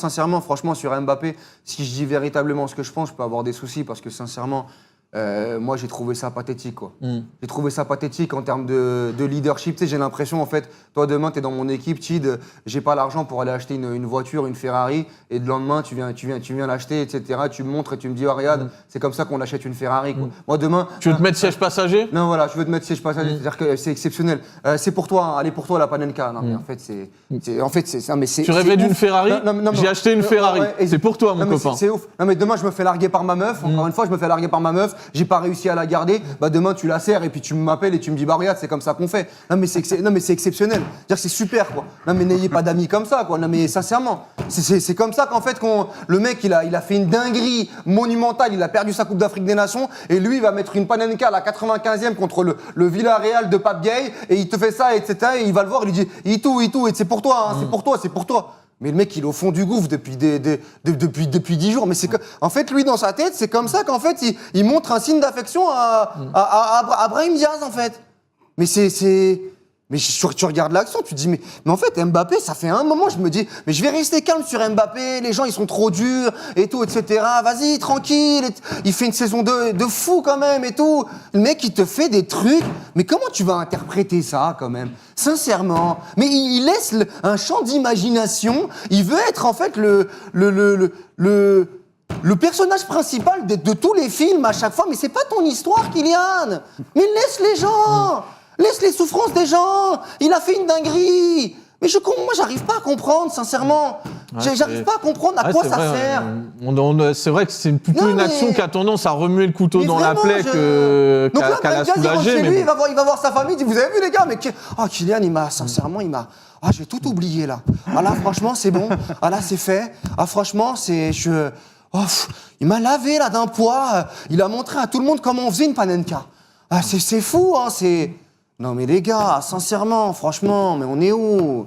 sincèrement, franchement, sur Mbappé, si je dis véritablement ce que je pense, je peux avoir des soucis parce que sincèrement, moi, j'ai trouvé ça pathétique, quoi. J'ai trouvé ça pathétique en termes de leadership. Tu sais, j'ai l'impression, en fait, toi, demain, tu es dans mon équipe, Tid, j'ai pas l'argent pour aller acheter une voiture, une Ferrari, et le lendemain, tu viens l'acheter, etc. Tu me montres et tu me dis, oh, regarde, c'est comme ça qu'on achète une Ferrari, quoi. Moi, demain... Tu veux te mettre siège passager? Non, voilà, je veux te mettre siège passager, c'est-à-dire que c'est exceptionnel. C'est pour toi, hein, allez pour toi, la Panenka. Non, mais en fait, Tu rêvais d'une Ferrari? Non, J'ai acheté une Ferrari. ouais, c'est pour toi, mon copain. C'est ouf. Non, mais demain, je me fais larguer par ma meuf. Encore une fois, je me fais larguer par ma meuf. J'ai pas réussi à la garder. Bah, demain, tu la serres et puis tu m'appelles et tu me dis, bah, regarde, c'est comme ça qu'on fait. Non, mais c'est exceptionnel. C'est-à-dire que c'est super, quoi. Non, mais n'ayez pas d'amis comme ça, quoi. Non, mais sincèrement, c'est comme ça qu'en fait, le mec, il a fait une dinguerie monumentale. Il a perdu sa Coupe d'Afrique des Nations et lui, il va mettre une Panenka à la 95e contre le Villarreal de Pape Gay et il te fait ça, etc. Et il va le voir, il lui dit, et c'est pour toi, hein, c'est pour toi. Mais le mec, il est au fond du gouffre depuis 10 jours. Mais c'est que, en fait, lui, dans sa tête, c'est comme ça qu'en fait, il montre un signe d'affection à Brahim Diaz, en fait. Mais mais tu regardes l'action, tu te dis, mais en fait, Mbappé, ça fait un moment, je me dis, mais je vais rester calme sur Mbappé, les gens, ils sont trop durs, et tout, etc. Vas-y, tranquille, il fait une saison de fou, quand même, et tout. Le mec, il te fait des trucs, mais comment tu vas interpréter ça, quand même? Sincèrement. Mais il laisse un champ d'imagination, il veut être, en fait, le personnage principal de tous les films à chaque fois, mais c'est pas ton histoire, Kylian. Mais laisse les gens, laisse les souffrances des gens. Il a fait une dinguerie. Mais moi, j'arrive pas à comprendre, sincèrement. J'arrive pas à comprendre à quoi ça sert. C'est vrai que c'est plutôt une action qui a tendance à remuer le couteau dans la plaie qu'à la soulager. Lui, il va voir sa famille, il dit, vous avez vu les gars, mais Kylian, sincèrement, j'ai tout oublié là. Ah là, franchement, c'est bon. Ah là, c'est fait. Ah franchement, il m'a lavé là d'un poids. Il a montré à tout le monde comment on faisait une Panenka. Ah, c'est fou, hein, Non mais les gars, sincèrement, franchement, mais on est où?